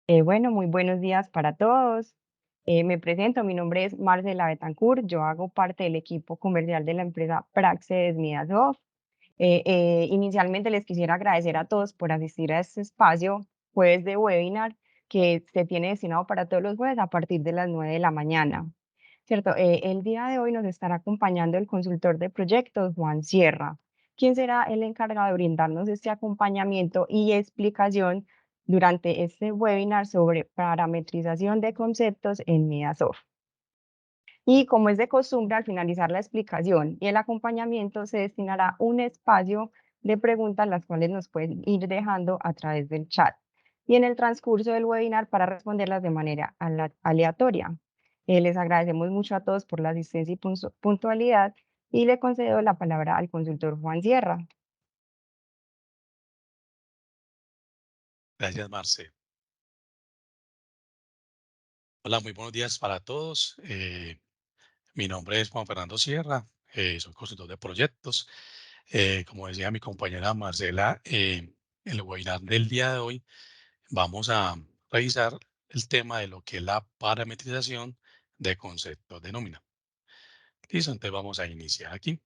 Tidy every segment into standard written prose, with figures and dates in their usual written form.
Bueno, muy buenos días para todos. Me presento, mi nombre es Marcela Betancourt, yo hago parte del equipo comercial de la empresa Praxedes Midasoft. Inicialmente les quisiera agradecer a todos por asistir a este espacio jueves de webinar que se tiene destinado para todos los jueves a partir de las 9 de la mañana. Cierto, el día de hoy nos estará acompañando el consultor de proyectos, Juan Sierra, quien será el encargado de brindarnos este acompañamiento y explicación durante este webinar sobre parametrización de conceptos en Midasoft. Y como es de costumbre, al finalizar la explicación y el acompañamiento, se destinará un espacio de preguntas, las cuales nos pueden ir dejando a través del chat. Y en el transcurso del webinar para responderlas de manera aleatoria. Les agradecemos mucho a todos por la asistencia y puntualidad y le concedo la palabra al consultor Juan Sierra. Gracias, Marce. Hola, muy buenos días para todos. Mi nombre es Juan Fernando Sierra, soy consultor de proyectos. Como decía mi compañera Marcela, en el webinar del día de hoy vamos a revisar el tema de lo que es la parametrización de conceptos de nómina. Listo, entonces vamos a iniciar aquí.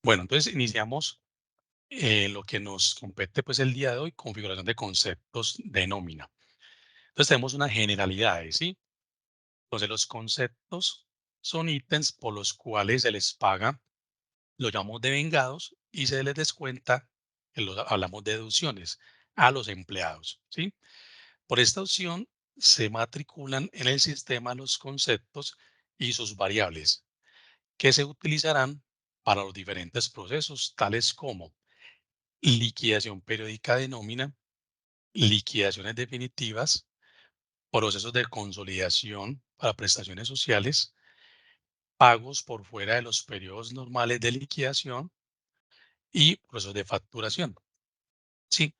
Bueno, entonces iniciamos lo que nos compete pues el día de hoy, configuración de conceptos de nómina. Entonces tenemos unas generalidades, ¿sí? Entonces, los conceptos son ítems por los cuales se les paga, lo llamamos devengados, y se les descuenta, hablamos de deducciones, a los empleados, ¿sí? Por esta opción se matriculan en el sistema los conceptos y sus variables, que se utilizarán para los diferentes procesos, tales como liquidación periódica de nómina, liquidaciones definitivas, procesos de consolidación para prestaciones sociales, pagos por fuera de los periodos normales de liquidación y procesos de facturación. Sí,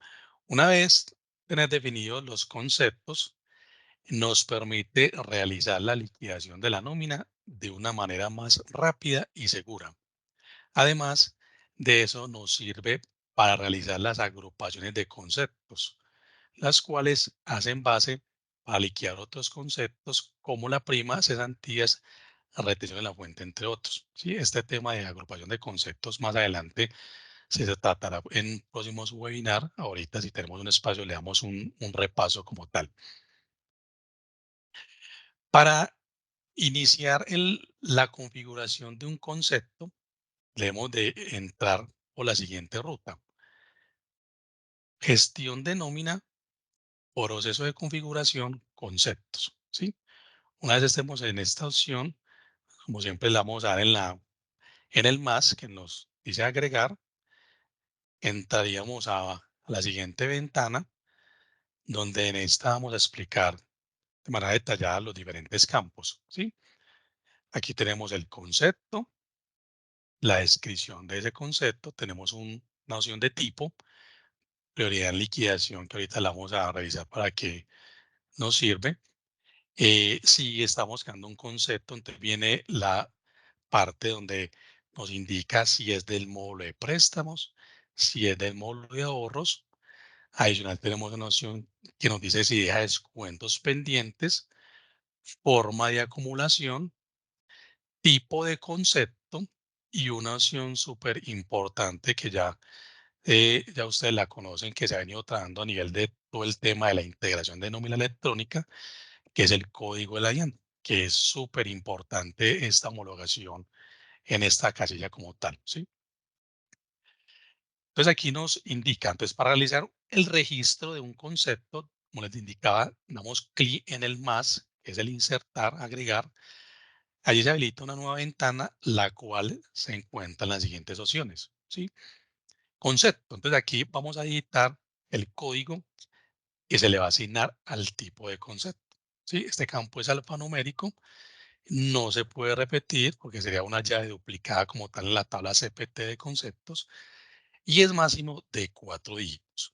una vez tener definidos los conceptos, nos permite realizar la liquidación de la nómina de una manera más rápida y segura. Además de eso, nos sirve para realizar las agrupaciones de conceptos, las cuales hacen base para liquidar otros conceptos como la prima, cesantías, retención de la fuente, entre otros. ¿Sí? Este tema de agrupación de conceptos más adelante se tratará en próximos webinar. Ahorita, si tenemos un espacio, le damos un repaso como tal. Para iniciar la configuración de un concepto, debemos de entrar por la siguiente ruta. Gestión de nómina, proceso de configuración, conceptos. ¿Sí? Una vez estemos en esta opción, como siempre le vamos a dar en el más que nos dice agregar, entraríamos a la siguiente ventana, donde en esta vamos a explicar de manera detallada los diferentes campos. ¿Sí? Aquí tenemos el concepto, la descripción de ese concepto, tenemos una opción de tipo, prioridad en liquidación, que ahorita la vamos a revisar para qué nos sirve. Si estamos creando un concepto, entonces viene la parte donde nos indica si es del módulo de préstamos, si es del módulo de ahorros. Adicional, tenemos una opción que nos dice si deja descuentos pendientes, forma de acumulación, tipo de concepto y una opción súper importante que ya ustedes la conocen, que se ha venido trabajando a nivel de todo el tema de la integración de nómina electrónica, que es el código de la DIAN, que es súper importante esta homologación en esta casilla como tal, ¿sí? Entonces aquí nos indica, entonces para realizar el registro de un concepto, como les indicaba, damos clic en el más, que es el insertar, agregar. Allí se habilita una nueva ventana, la cual se encuentra en las siguientes opciones, ¿sí? Concepto. Entonces aquí vamos a editar el código que se le va a asignar al tipo de concepto, ¿sí? Este campo es alfanumérico, no se puede repetir porque sería una llave duplicada como tal en la tabla CPT de conceptos y es máximo de 4 dígitos.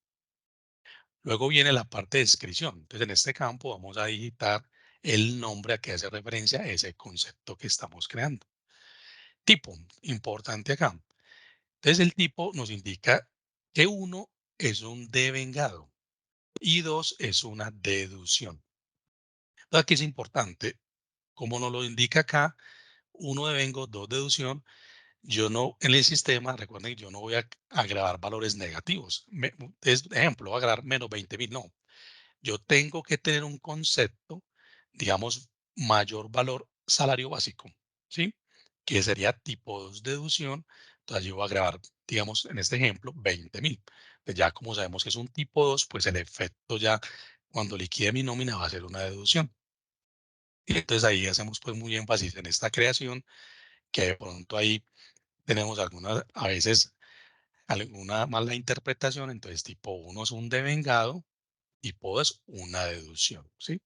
Luego viene la parte de descripción. Entonces, en este campo vamos a digitar el nombre a que hace referencia a ese concepto que estamos creando. Tipo, importante acá. Entonces, el tipo nos indica que uno es un devengado. y 2 es una deducción. Entonces, aquí es importante, como nos lo indica acá, uno devengo, 2 deducción. Yo no, en el sistema, recuerden, yo no voy a grabar valores negativos. Ejemplo, voy a grabar menos 20.000, no. Yo tengo que tener un concepto, digamos, mayor valor salario básico, ¿sí? Que sería tipo 2 deducción. Entonces yo voy a grabar, digamos, en este ejemplo, 20.000. Pues ya como sabemos que es un tipo 2, pues el efecto ya cuando liquide mi nómina va a ser una deducción. Y entonces ahí hacemos pues muy énfasis en esta creación, que de pronto ahí tenemos algunas, a veces alguna mala interpretación. Entonces tipo 1 es un devengado, tipo 2 una deducción, ¿sí?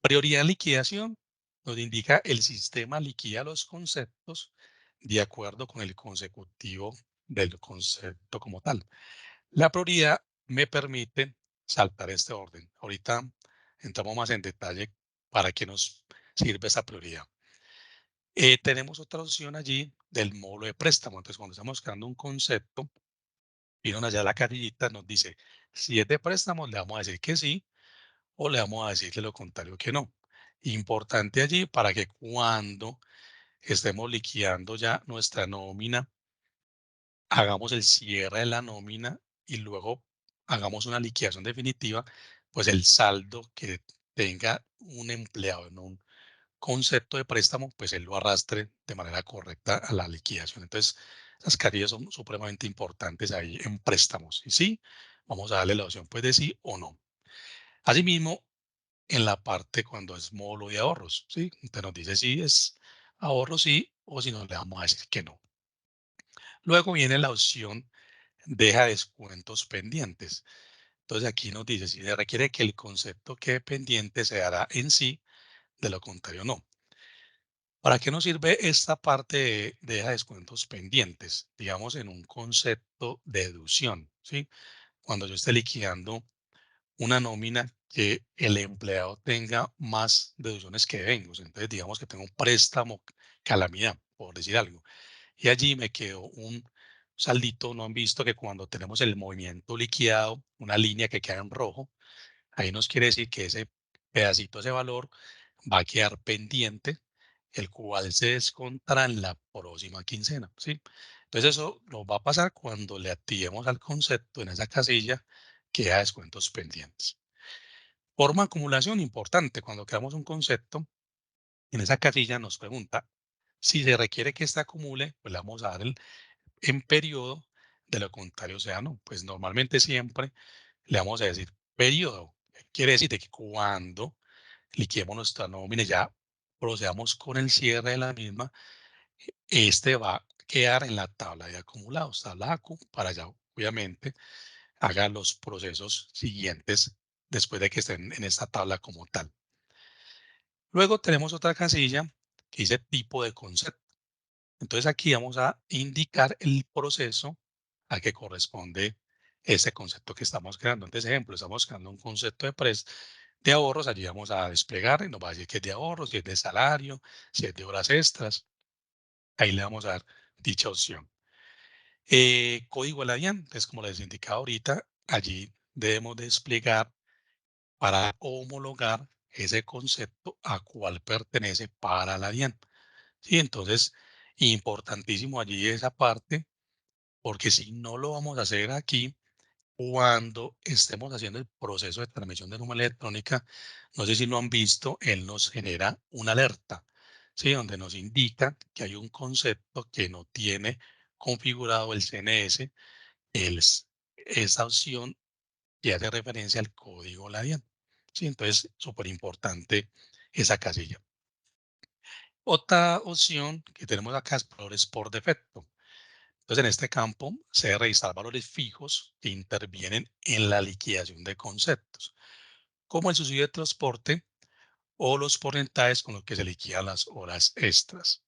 Prioridad en liquidación nos indica el sistema liquida los conceptos de acuerdo con el consecutivo del concepto como tal. La prioridad me permite saltar este orden. Ahorita entramos más en detalle para qué nos sirve esa prioridad. Tenemos otra opción allí del módulo de préstamo. Entonces, cuando estamos creando un concepto, vieron allá la carillita, nos dice, si es de préstamo, le vamos a decir que sí o le vamos a decir de lo contrario que no. Importante allí para que cuando estemos liquidando ya nuestra nómina, hagamos el cierre de la nómina y luego hagamos una liquidación definitiva, pues el saldo que tenga un empleado en un concepto de préstamo, pues él lo arrastre de manera correcta a la liquidación. Entonces, las carillas son supremamente importantes ahí en préstamos. Y sí, vamos a darle la opción pues de sí o no. Asimismo, en la parte cuando es módulo de ahorros, ¿sí? Entonces nos dice si es ahorro sí o si no le vamos a decir que no. Luego viene la opción deja descuentos pendientes. Entonces aquí nos dice si se requiere que el concepto quede pendiente se hará en sí, de lo contrario no. ¿Para qué nos sirve esta parte de deja descuentos pendientes? Digamos en un concepto de deducción, ¿sí? Cuando yo esté liquidando una nómina que el empleado tenga más deducciones que devengos. Entonces, digamos que tengo un préstamo calamidad, por decir algo, y allí me quedó un saldito. No han visto que cuando tenemos el movimiento liquidado, una línea que queda en rojo, ahí nos quiere decir que ese pedacito, ese valor, va a quedar pendiente, el cual se descontará en la próxima quincena, ¿sí? Entonces, eso nos va a pasar cuando le activemos al concepto en esa casilla que da descuentos pendientes. Forma de acumulación importante. Cuando creamos un concepto, en esa casilla nos pregunta si se requiere que éste acumule, pues le vamos a dar el en periodo, de lo contrario, sea no. Pues normalmente siempre le vamos a decir periodo. Quiere decir de que cuando liquidemos nuestra nómina y ya procedamos con el cierre de la misma, este va a quedar en la tabla de acumulados, tabla ACU, para ya obviamente haga los procesos siguientes después de que estén en esta tabla como tal. Luego tenemos otra casilla que dice tipo de concepto. Entonces aquí vamos a indicar el proceso a que corresponde ese concepto que estamos creando. Entonces, ejemplo, estamos creando un concepto de ahorros. Allí vamos a desplegar y nos va a decir que es de ahorros, si es de salario, si es de horas extras. Ahí le vamos a dar dicha opción. Código de la DIAN, entonces como les indicaba ahorita, allí debemos desplegar para homologar ese concepto a cuál pertenece para la DIAN. Sí, entonces, importantísimo allí esa parte, porque si no lo vamos a hacer aquí, cuando estemos haciendo el proceso de transmisión de número electrónica, no sé si lo han visto, él nos genera una alerta, ¿sí? Donde nos indica que hay un concepto que no tiene configurado el CNS, esa opción que hace referencia al código LADIAN. Sí, entonces, súper importante esa casilla. Otra opción que tenemos acá es valores por defecto. Entonces, en este campo se debe registrar valores fijos que intervienen en la liquidación de conceptos, como el subsidio de transporte o los porcentajes con los que se liquidan las horas extras.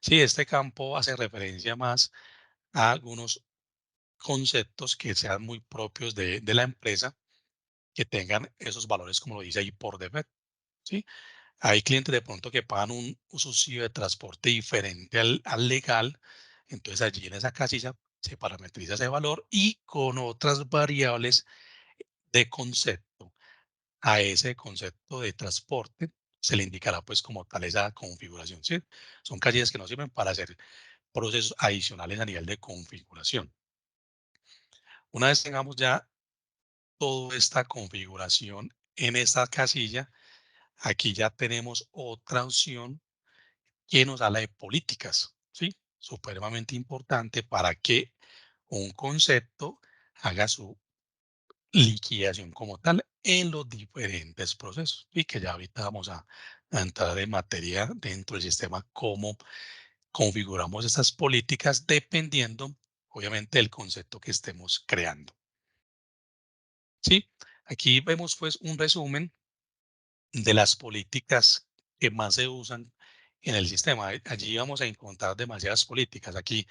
Sí, este campo hace referencia más a algunos conceptos que sean muy propios de la empresa, que tengan esos valores, como lo dice ahí, por defecto. ¿Sí? Hay clientes de pronto que pagan un subsidio de transporte diferente al legal. Entonces allí en esa casilla se parametriza ese valor y con otras variables de concepto a ese concepto de transporte se le indicará pues como tal esa configuración, ¿sí? Son casillas que nos sirven para hacer procesos adicionales a nivel de configuración. Una vez tengamos ya toda esta configuración en esta casilla, aquí ya tenemos otra opción que nos habla de políticas, ¿sí? Supremamente importante para que un concepto haga su liquidación como tal en los diferentes procesos y que ya ahorita vamos a entrar en materia dentro del sistema, cómo configuramos esas políticas dependiendo, obviamente, del concepto que estemos creando. Sí, aquí vemos pues un resumen de las políticas que más se usan en el sistema. Allí vamos a encontrar demasiadas políticas. Aquí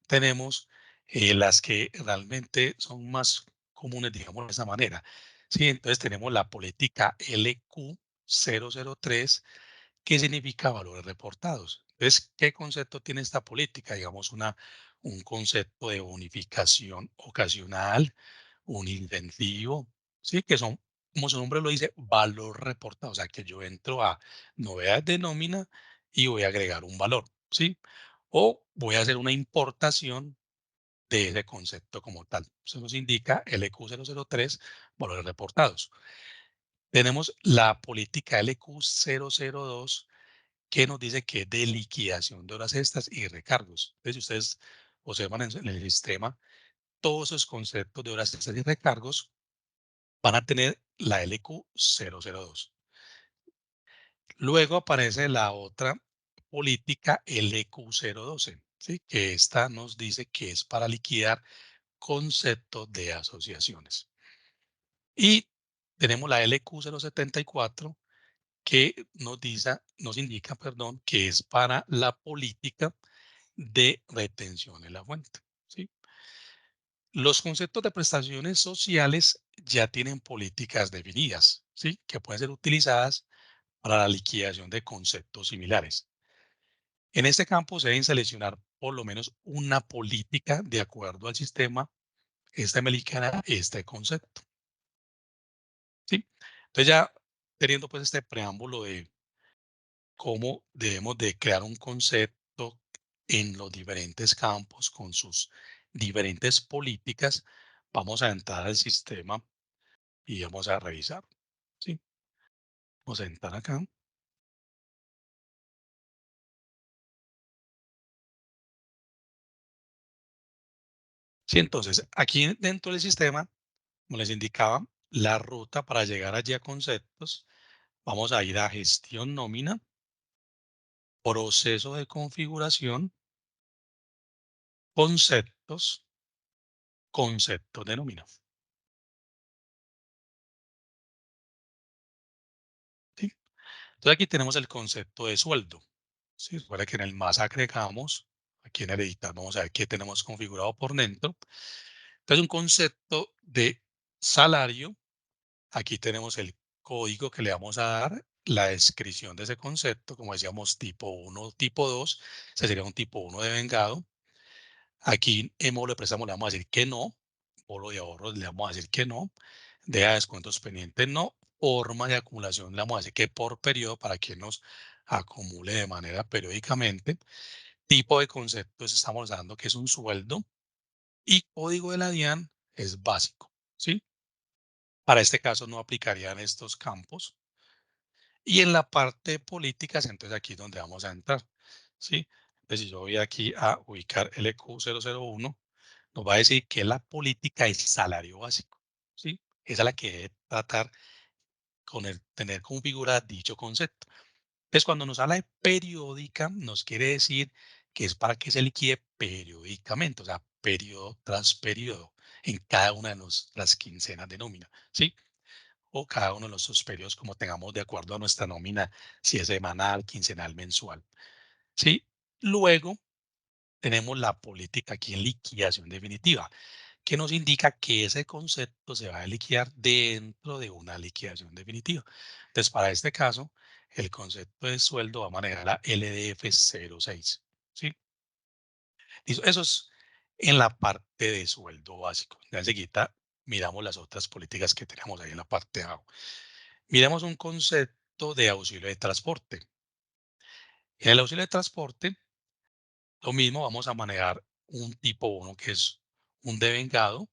tenemos las que realmente son más comunes, digamos de esa manera. Sí, entonces tenemos la política LQ003, que significa valores reportados. Entonces, ¿qué concepto tiene esta política? Digamos, un concepto de bonificación ocasional, un incentivo, ¿sí? Que son, como su nombre lo dice, valor reportado. O sea, que yo entro a novedades de nómina y voy a agregar un valor, ¿sí? O voy a hacer una importación de ese concepto como tal. Eso nos indica LQ003, valores reportados. Tenemos la política LQ002, que nos dice que es de liquidación de horas extras y recargos. Entonces, si ustedes observan en el sistema, todos esos conceptos de horas extras y recargos van a tener la LQ002. Luego aparece la otra política LQ012, ¿sí? Que esta nos dice que es para liquidar conceptos de asociaciones. Y tenemos la LQ074, que nos indica, perdón, que es para la política de retención en la fuente, ¿sí? Los conceptos de prestaciones sociales ya tienen políticas definidas, ¿sí? Que pueden ser utilizadas para la liquidación de conceptos similares. En este campo se deben seleccionar por lo menos una política de acuerdo al sistema. Esta me liquidará este concepto, ¿sí? Entonces ya teniendo pues este preámbulo de cómo debemos de crear un concepto en los diferentes campos con sus diferentes políticas, vamos a entrar al sistema y vamos a revisar, ¿sí? Vamos a entrar acá. Sí, entonces aquí dentro del sistema, como les indicaba, la ruta para llegar allí a conceptos, vamos a ir a gestión nómina, proceso de configuración, conceptos, conceptos de nómina, ¿sí? Entonces aquí tenemos el concepto de sueldo. Sí, recuerda que en el más agregamos, aquí en el editar vamos a ver qué tenemos configurado por dentro. Entonces un concepto de salario, aquí tenemos el código que le vamos a dar, la descripción de ese concepto, como decíamos tipo uno, tipo 2, ese sería un tipo uno de vengado. Aquí en módulo de préstamo le vamos a decir que no, módulo de ahorros le vamos a decir que no, deja de descuentos pendientes no, forma de acumulación le vamos a decir que por periodo para que nos acumule de manera periódicamente. Tipo de conceptos estamos dando que es un sueldo y código de la DIAN es básico, ¿sí? Para este caso no aplicarían estos campos. Y en la parte de políticas, entonces aquí es donde vamos a entrar, ¿sí? Entonces si yo voy aquí a ubicar LQ001, nos va a decir que la política es salario básico, ¿sí? Esa es la que debe tratar con el tener configurada dicho concepto. Entonces, cuando nos habla de periódica, nos quiere decir que es para que se liquide periódicamente, o sea, periodo tras periodo, en cada una de las quincenas de nómina, ¿sí? O cada uno de los periodos como tengamos de acuerdo a nuestra nómina, si es semanal, quincenal, mensual, ¿sí? Luego tenemos la política aquí en liquidación definitiva, que nos indica que ese concepto se va a liquidar dentro de una liquidación definitiva. Entonces, para este caso, el concepto de sueldo va a manejar la LDF 06, ¿sí? Listo. Eso es en la parte de sueldo básico. Ya enseguida miramos las otras políticas que tenemos ahí en la parte de abajo. Miremos un concepto de auxilio de transporte. En el auxilio de transporte, lo mismo, vamos a manejar un tipo uno que es un devengado.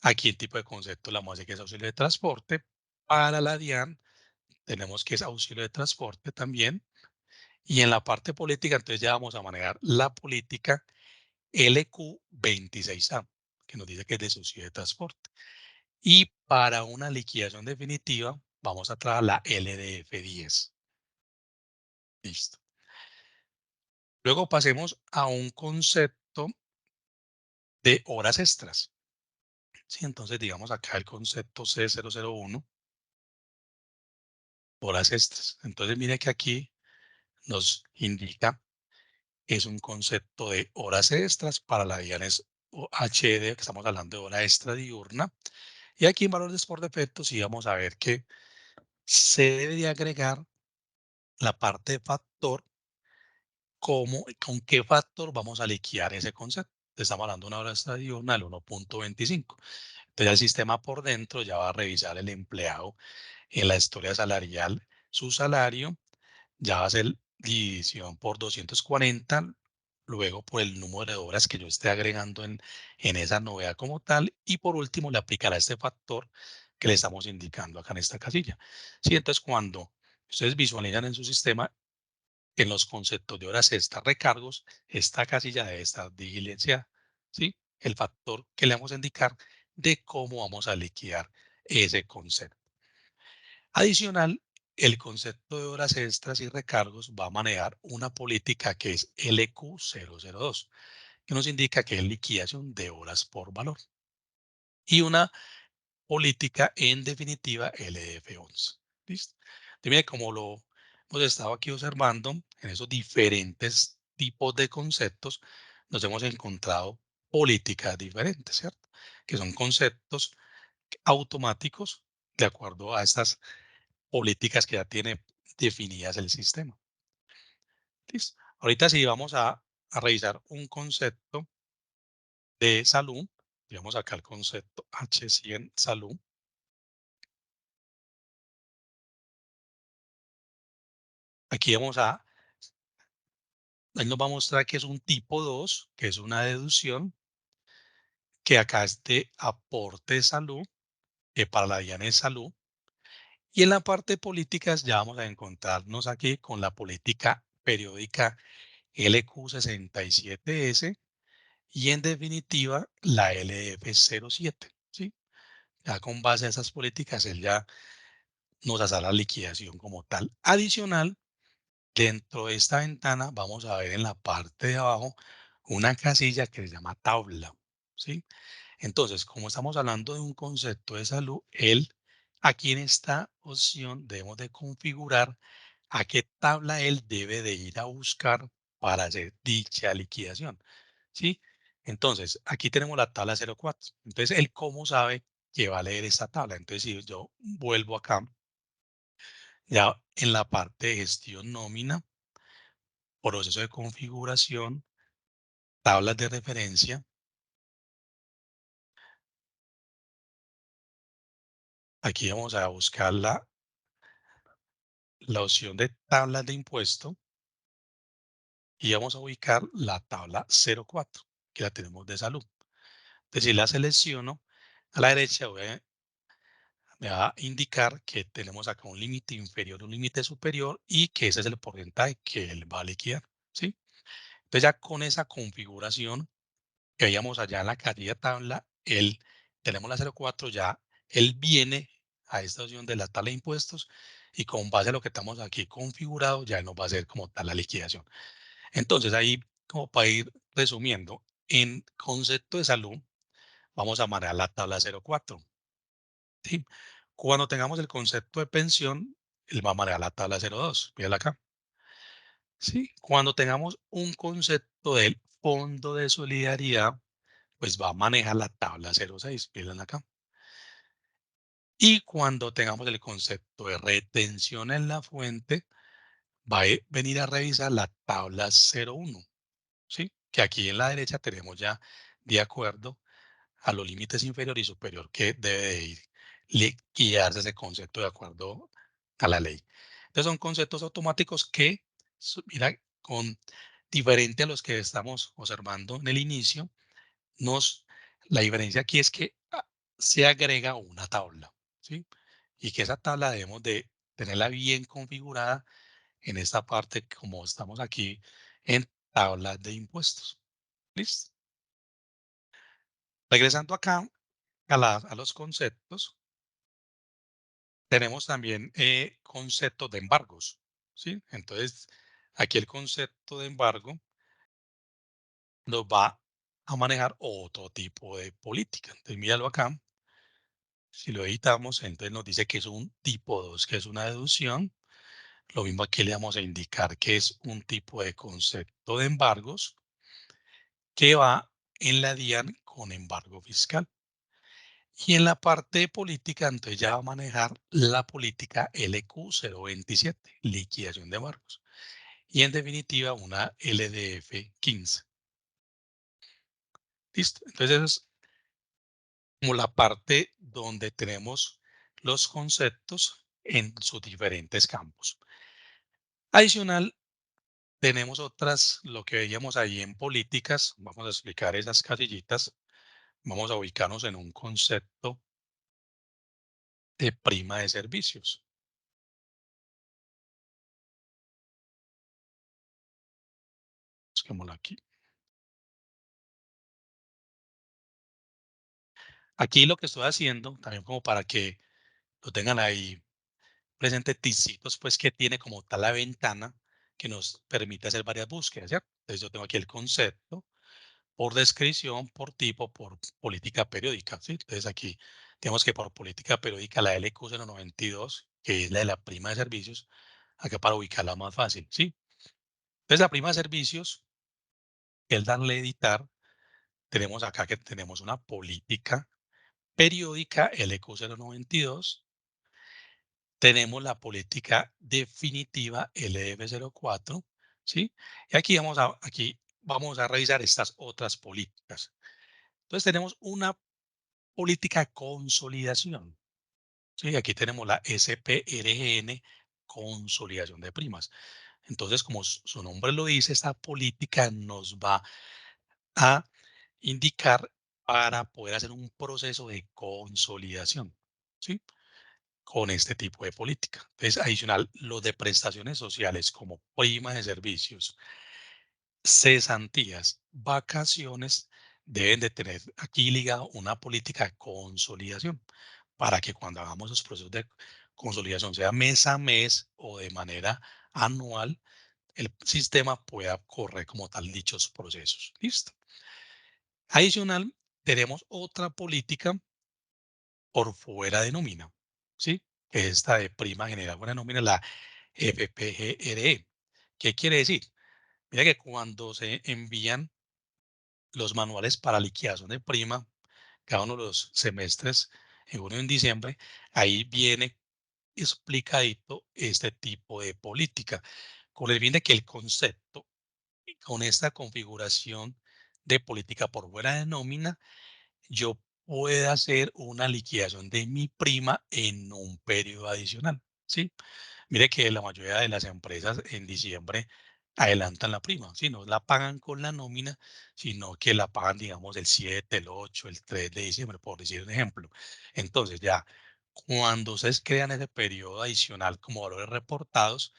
Aquí el tipo de concepto la vamos a decir que es auxilio de transporte. Para la DIAN tenemos que es auxilio de transporte también. Y en la parte política, entonces ya vamos a manejar la política LQ26A, que nos dice que es de subsidio de transporte. Y para una liquidación definitiva, vamos a traer la LDF10. Listo. Luego pasemos a un concepto de horas extras. Sí, entonces digamos acá el concepto C001, horas extras. Entonces mire que aquí nos indica, es un concepto de horas extras para la DIANES o HD, que estamos hablando de hora extra diurna. Y aquí en valores por defecto sí vamos a ver que se debe de agregar la parte de factor, con qué factor vamos a liquidar ese concepto. Estamos hablando de una hora extra diurna del 1.25. Entonces el sistema por dentro ya va a revisar el empleado en la historia salarial, su salario, ya va a ser división por 240, luego por el número de horas que yo esté agregando en esa novedad como tal, y por último le aplicará este factor que le estamos indicando acá en esta casilla. Sí, entonces cuando ustedes visualizan en su sistema, en los conceptos de horas extras recargos, esta casilla debe estar diligenciada, ¿sí? El factor que le vamos a indicar de cómo vamos a liquidar ese concepto. Adicional, el concepto de horas extras y recargos va a manejar una política que es LQ002, que nos indica que es liquidación de horas por valor. Y una política en definitiva LF11. ¿Listo? Entonces, mire, como lo hemos estado aquí observando, en esos diferentes tipos de conceptos, nos hemos encontrado políticas diferentes, ¿cierto? Que son conceptos automáticos de acuerdo a estas políticas que ya tiene definidas el sistema. ¿Listo? Ahorita sí vamos a revisar un concepto de salud. Digamos acá el concepto H100 salud. Aquí vamos él nos va a mostrar que es un tipo 2, que es una deducción, que acá es de aporte de salud, que para la DIAN es salud. Y en la parte de políticas ya vamos a encontrarnos aquí con la política periódica LQ67S y en definitiva la LF07. ¿Sí? Ya con base a esas políticas, él ya nos hace la liquidación como tal. Adicional, dentro de esta ventana vamos a ver en la parte de abajo una casilla que se llama tabla, ¿sí? Entonces, como estamos hablando de un concepto de salud, aquí en esta opción debemos de configurar a qué tabla él debe de ir a buscar para hacer dicha liquidación, ¿sí? Entonces, aquí tenemos la tabla 04. Entonces, él cómo sabe que va a leer esta tabla. Entonces, si yo vuelvo acá, ya en la parte de gestión nómina, proceso de configuración, tablas de referencia, aquí vamos a buscar la opción de tablas de impuesto y vamos a ubicar la tabla 04, que la tenemos de salud. Entonces, si la selecciono, a la derecha me va a indicar que tenemos acá un límite inferior, un límite superior y que ese es el porcentaje que él va a liquidar, ¿sí? Entonces, ya con esa configuración que veíamos allá en la casilla tabla, tenemos la 04, ya él viene a esta opción de la tabla de impuestos y con base a lo que estamos aquí configurado, ya él nos va a hacer como tal la liquidación. Entonces, ahí, como para ir resumiendo, en concepto de salud, vamos a manejar la tabla 04. ¿Sí? Cuando tengamos el concepto de pensión, él va a manejar la tabla 02. Mírala acá. ¿Sí? Cuando tengamos un concepto del fondo de solidaridad, pues va a manejar la tabla 06. Mírenla acá. Y cuando tengamos el concepto de retención en la fuente, va a venir a revisar la tabla 01. ¿Sí? Que aquí en la derecha tenemos ya de acuerdo a los límites inferior y superior que debe de ir guiarse ese concepto de acuerdo a la ley. Entonces son conceptos automáticos que, mira, con diferente a los que estamos observando en el inicio, nos, la diferencia aquí es que se agrega una tabla, ¿sí? Y que esa tabla debemos de tenerla bien configurada en esta parte, como estamos aquí en tablas de impuestos. ¿Listo? Regresando acá a los conceptos, tenemos también conceptos de embargos, ¿sí? Entonces, aquí el concepto de embargo nos va a manejar otro tipo de política. Entonces, míralo acá. Si lo editamos, entonces nos dice que es un tipo 2, que es una deducción. Lo mismo aquí le vamos a indicar que es un tipo de concepto de embargos que va en la DIAN con embargo fiscal. Y en la parte de política, entonces ya va a manejar la política LQ 027, liquidación de embargos. Y en definitiva, una LDF 15. ¿Listo? Entonces, eso es como la parte donde tenemos los conceptos en sus diferentes campos. Adicional, tenemos otras, lo que veíamos ahí en políticas, vamos a explicar esas casillitas, vamos a ubicarnos en un concepto de prima de servicios. Busquémoslo aquí. Aquí lo que estoy haciendo, también como para que lo tengan ahí presente, ticitos, pues que tiene como tal la ventana que nos permite hacer varias búsquedas, ¿cierto? Entonces yo tengo aquí el concepto, por descripción, por tipo, por política periódica, ¿sí? Entonces aquí tenemos que por política periódica la LQ 092, que es la de la prima de servicios, acá para ubicarla más fácil, ¿sí? Entonces la prima de servicios, el darle editar, tenemos acá que tenemos una política periódica LQ 092, tenemos la política definitiva LF04, ¿sí? Y aquí vamos a revisar estas otras políticas. Entonces tenemos una política de consolidación. Sí, aquí tenemos la SPRGN, consolidación de primas. Entonces, como su nombre lo dice, esta política nos va a indicar para poder hacer un proceso de consolidación, ¿sí? Con este tipo de política. Entonces, adicional, lo de prestaciones sociales como prima de servicios, cesantías, vacaciones, deben de tener aquí ligado una política de consolidación para que cuando hagamos los procesos de consolidación, sea mes a mes o de manera anual, el sistema pueda correr como tal dichos procesos. Listo. Adicional, tenemos otra política por fuera de nómina, ¿sí? Que es esta de prima general buena nómina, la FPGRE. ¿Qué quiere decir? Mira que cuando se envían los manuales para liquidación de prima, cada uno de los semestres, en junio y en diciembre, ahí viene explicadito este tipo de política, con el fin de que el concepto, con esta configuración de política por fuera de nómina, yo pueda hacer una liquidación de mi prima en un periodo adicional, ¿sí? Mire que la mayoría de las empresas en diciembre adelantan la prima, si no la pagan con la nómina, sino que la pagan, digamos, el 7, el 8, el 3 de diciembre, por decir un ejemplo. Entonces, ya cuando ustedes crean ese periodo adicional como valores reportados,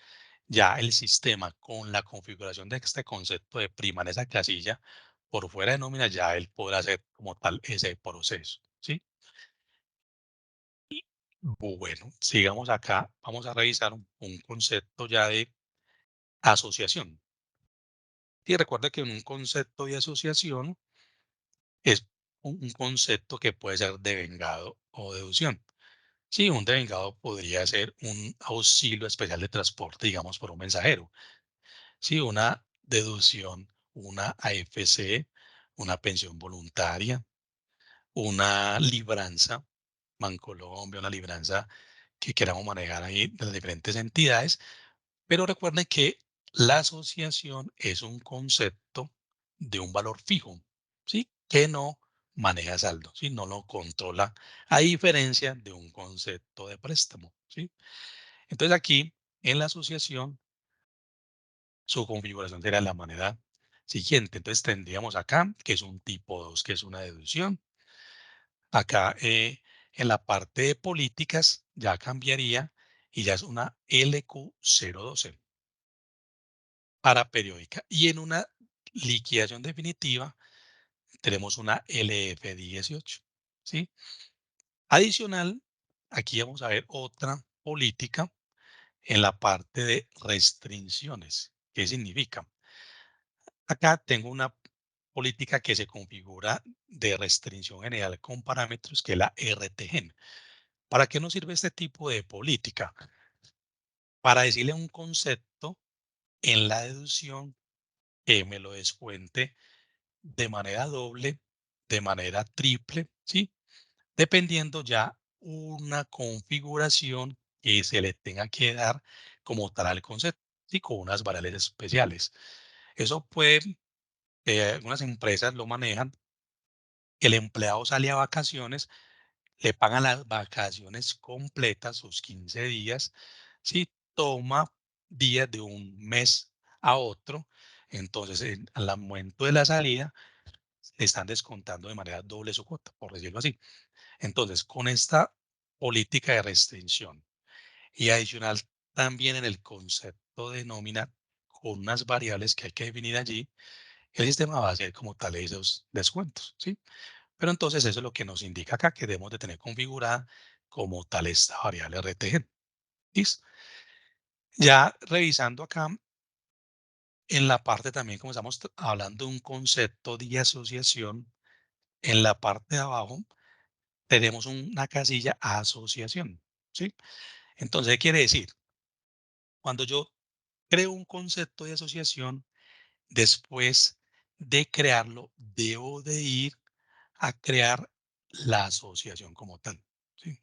ya el sistema con la configuración de este concepto de prima en esa casilla, por fuera de nómina, ya él podrá hacer como tal ese proceso, ¿sí? Bueno, sigamos acá. Vamos a revisar un concepto ya de asociación. Y recuerda que en un concepto de asociación es un concepto que puede ser devengado o deducción. Sí, un devengado podría ser un auxilio especial de transporte, digamos, por un mensajero. Sí, una deducción, una AFC, una pensión voluntaria, una libranza, Bancolombia, una libranza que queramos manejar ahí de las diferentes entidades. Pero recuerden que la asociación es un concepto de un valor fijo, ¿sí? Que no maneja saldo, ¿sí? No lo controla, a diferencia de un concepto de préstamo, ¿sí? Entonces aquí, en la asociación, su configuración será de la manera siguiente. Entonces tendríamos acá, que es un tipo 2, que es una deducción. Acá en la parte de políticas ya cambiaría y ya es una LQ012 para periódica. Y en una liquidación definitiva tenemos una LF18, ¿sí? Adicional, aquí vamos a ver otra política en la parte de restricciones. ¿Qué significa? Acá tengo una política que se configura de restricción general con parámetros que es la RTGen. ¿Para qué nos sirve este tipo de política? Para decirle un concepto en la deducción que me lo descuente de manera doble, de manera triple, ¿sí? Dependiendo ya una configuración que se le tenga que dar como tal al concepto, ¿sí? Con unas variables especiales. Eso puede, algunas empresas lo manejan, que el empleado sale a vacaciones, le pagan las vacaciones completas, sus 15 días, si toma días de un mes a otro, entonces al momento de la salida le están descontando de manera doble su cuota, por decirlo así. Entonces, con esta política de restricción y adicional también en el concepto de nómina, con unas variables que hay que definir allí, el sistema va a hacer como tal esos descuentos, ¿sí? Pero entonces eso es lo que nos indica acá que debemos de tener configurada como tal esta variable RTG. ¿Listo? Ya revisando acá, en la parte también, como estamos hablando de un concepto de asociación, en la parte de abajo tenemos una casilla asociación. ¿Sí? Entonces, ¿qué quiere decir? Cuando yo creo un concepto de asociación, después de crearlo, debo de ir a crear la asociación como tal. ¿Sí?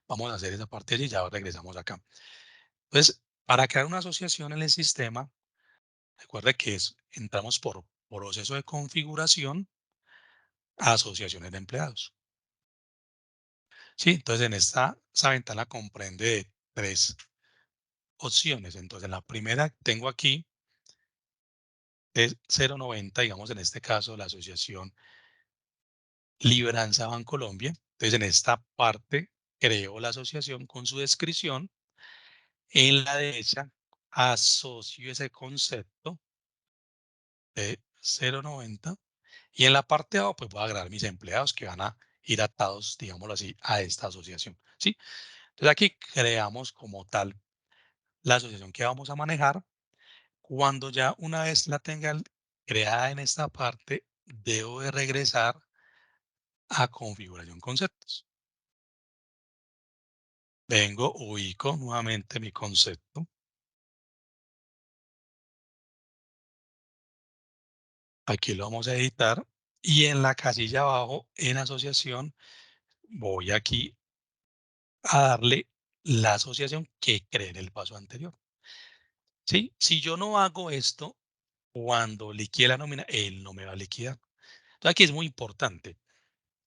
Vamos a hacer esa parte y ya regresamos acá. Entonces, para crear una asociación en el sistema, recuerde que entramos por proceso de configuración a asociaciones de empleados. Sí, entonces en esa ventana comprende de tres opciones. Entonces, en la primera tengo aquí es 090, digamos en este caso la asociación Libranza Bancolombia. Entonces, en esta parte creo la asociación con su descripción. En la derecha asocio ese concepto de 090 y en la parte de abajo pues voy a agregar mis empleados que van a ir atados, digámoslo así, a esta asociación. ¿Sí? Entonces aquí creamos como tal la asociación que vamos a manejar. Cuando ya una vez la tenga creada en esta parte, debo de regresar a configuración conceptos. Vengo, ubico nuevamente mi concepto. Aquí lo vamos a editar y en la casilla abajo, en asociación, voy aquí a darle la asociación que creé en el paso anterior. ¿Sí? Si yo no hago esto, cuando liquide la nómina, él no me va a liquidar. Entonces aquí es muy importante.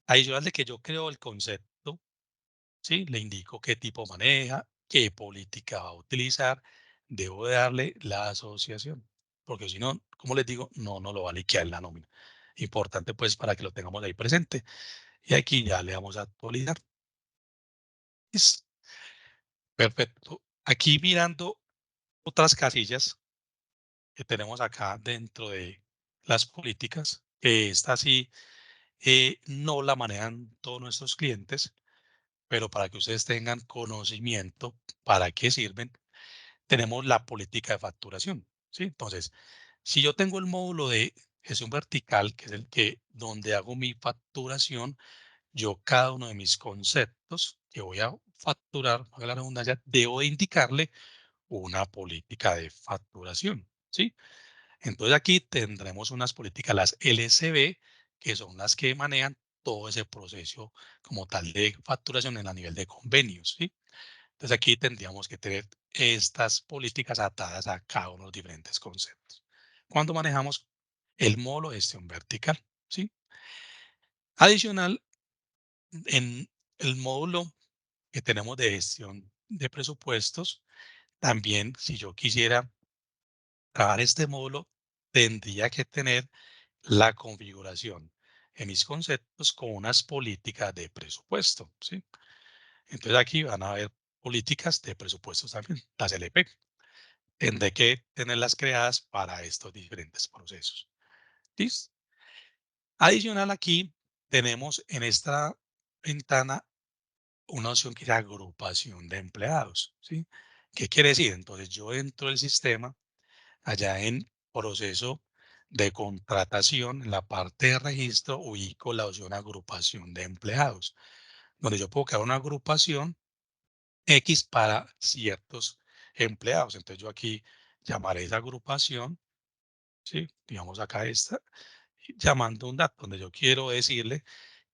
Adicional de que yo creo el concepto, ¿sí? Le indico qué tipo maneja, qué política va a utilizar, debo de darle la asociación, porque si no, como les digo, no lo va a liquidar en la nómina. Importante pues para que lo tengamos ahí presente. Y aquí ya le vamos a actualizar. Listo. Perfecto. Aquí mirando otras casillas que tenemos acá dentro de las políticas, que esta sí no la manejan todos nuestros clientes, pero para que ustedes tengan conocimiento para qué sirven, tenemos la política de facturación. ¿Sí? Entonces, si yo tengo el módulo de gestión vertical, que es el que donde hago mi facturación, yo cada uno de mis conceptos que voy a facturar, para la redundancia, debo de indicarle una política de facturación. ¿Sí? Entonces aquí tendremos unas políticas, las LCB, que son las que manejan todo ese proceso como tal de facturación en a nivel de convenios. ¿Sí? Entonces aquí tendríamos que tener estas políticas atadas a cada uno de los diferentes conceptos. Cuando manejamos el módulo de gestión vertical, ¿sí? Adicional, en el módulo que tenemos de gestión de presupuestos, también si yo quisiera trabajar este módulo, tendría que tener la configuración en mis conceptos con unas políticas de presupuesto, ¿sí? Entonces aquí van a haber políticas de presupuestos también, las LP. Tendré que tenerlas creadas para estos diferentes procesos. ¿Listo? Adicional aquí tenemos en esta ventana una opción que es agrupación de empleados, ¿sí? ¿Qué quiere decir? Entonces yo entro del sistema allá en proceso de contratación, en la parte de registro, ubico la opción agrupación de empleados, donde yo puedo crear una agrupación X para ciertos empleados. Entonces yo aquí llamaré esa agrupación, ¿sí? Digamos acá esta, llamando un dato donde yo quiero decirle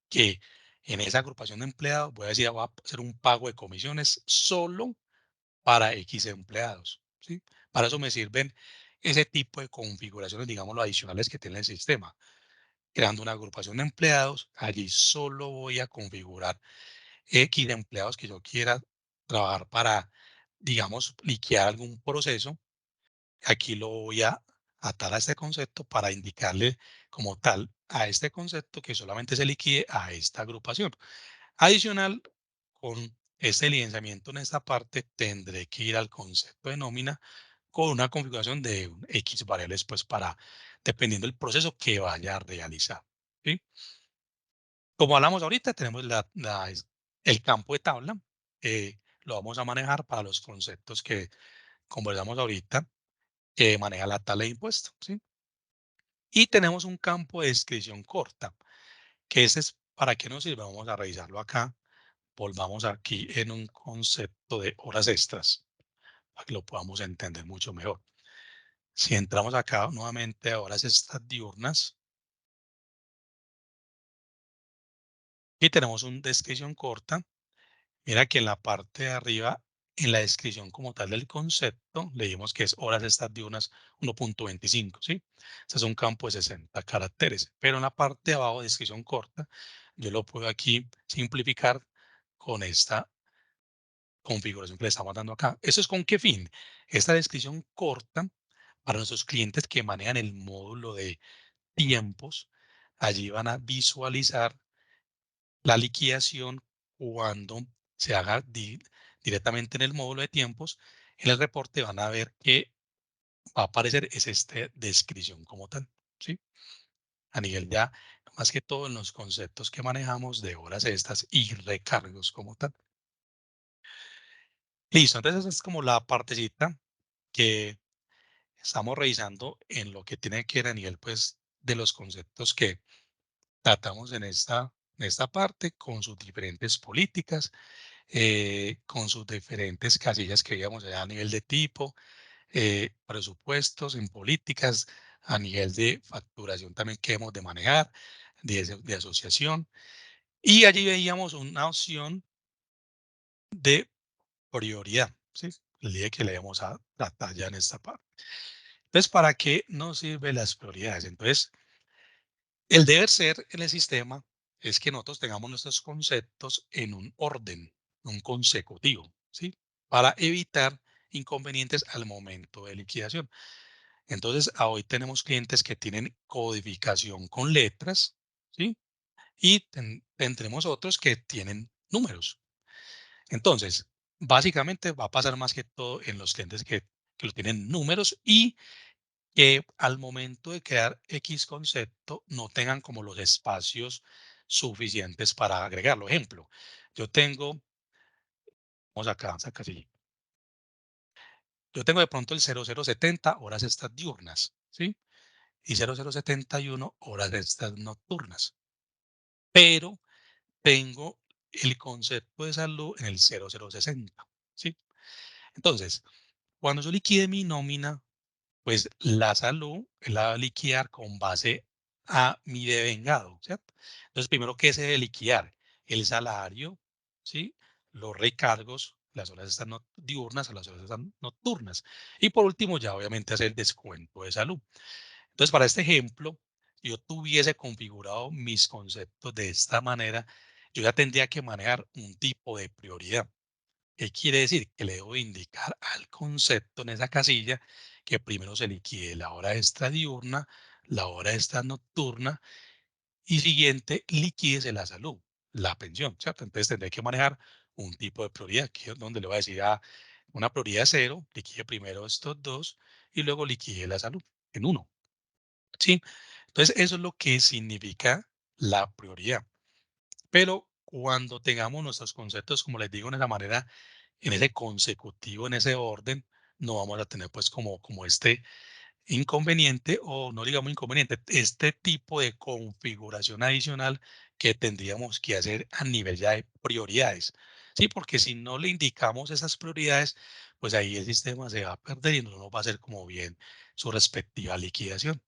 que en esa agrupación de empleados voy a decir, voy a hacer un pago de comisiones solo para X empleados, ¿sí? Para eso me sirven ese tipo de configuraciones, digamos, los adicionales que tiene el sistema. Creando una agrupación de empleados, allí solo voy a configurar X de empleados que yo quiera trabajar para, digamos, liquear algún proceso. Aquí lo voy a atar a este concepto para indicarle como tal a este concepto que solamente se liquide a esta agrupación. Adicional, con este licenciamiento en esta parte, tendré que ir al concepto de nómina con una configuración de un X variables, pues para, dependiendo del proceso que vaya a realizar. ¿Sí? Como hablamos ahorita, tenemos el campo de tabla. Lo vamos a manejar para los conceptos que conversamos ahorita, que maneja la tabla de impuestos. ¿Sí? Y tenemos un campo de descripción corta, que ese es para qué nos sirve. Vamos a revisarlo acá. Volvamos aquí en un concepto de horas extras, para que lo podamos entender mucho mejor. Si entramos acá nuevamente a horas extras diurnas, y tenemos una descripción corta, mira que en la parte de arriba, en la descripción como tal del concepto, leímos que es horas extras diurnas 1.25, ¿sí? Este es un campo de 60 caracteres, pero en la parte de abajo, descripción corta, yo lo puedo aquí simplificar con esta configuración que le estamos dando acá. ¿Eso es con qué fin? Esta descripción corta para nuestros clientes que manejan el módulo de tiempos, allí van a visualizar la liquidación cuando se haga directamente en el módulo de tiempos. En el reporte van a ver que va a aparecer es esta descripción como tal, ¿sí? A nivel ya, más que todo en los conceptos que manejamos de horas extras y recargos como tal. Listo, entonces esa es como la partecita que estamos revisando en lo que tiene que ver a nivel, pues, de los conceptos que tratamos en esta parte con sus diferentes políticas, con sus diferentes casillas que veíamos allá a nivel de tipo, presupuestos en políticas, a nivel de facturación también que hemos de manejar, de asociación. Y allí veíamos una opción de prioridad, ¿sí? El día que le vamos a tratar ya en esta parte. Entonces, ¿para qué nos sirven las prioridades? Entonces, el deber ser en el sistema es que nosotros tengamos nuestros conceptos en un orden, un consecutivo, ¿sí? Para evitar inconvenientes al momento de liquidación. Entonces, hoy tenemos clientes que tienen codificación con letras, ¿sí? Y tendremos otros que tienen números. Entonces, básicamente va a pasar más que todo en los clientes que lo tienen números y que al momento de crear X concepto no tengan como los espacios suficientes para agregarlo. Ejemplo, yo tengo, vamos acá, saca así, yo tengo de pronto el 0070 horas estas diurnas, ¿sí? Y 0071 horas estas nocturnas, pero tengo el concepto de salud en el 0060, ¿sí? Entonces, cuando yo liquide mi nómina, pues la salud la va a liquidar con base a mi devengado, ¿cierto? Entonces, primero, ¿qué se debe liquidar? El salario, ¿sí? Los recargos, las horas estas diurnas a las horas estas nocturnas. Y por último, ya obviamente hacer el descuento de salud. Entonces, para este ejemplo, yo tuviese configurado mis conceptos de esta manera, yo ya tendría que manejar un tipo de prioridad. ¿Qué quiere decir? Que le debo indicar al concepto en esa casilla que primero se liquide la hora extra diurna, la hora extra nocturna y siguiente liquídese la salud, la pensión, ¿cierto? Entonces tendré que manejar un tipo de prioridad, que es donde le voy a decir a una prioridad cero, liquide primero estos dos y luego liquide la salud en uno, ¿sí? Entonces eso es lo que significa la prioridad. Pero cuando tengamos nuestros conceptos, como les digo, en esa manera, en ese consecutivo, en ese orden, no vamos a tener pues como este inconveniente o no digamos inconveniente, este tipo de configuración adicional que tendríamos que hacer a nivel ya de prioridades. Sí, porque si no le indicamos esas prioridades, pues ahí el sistema se va a perder y no nos va a hacer como bien su respectiva liquidación.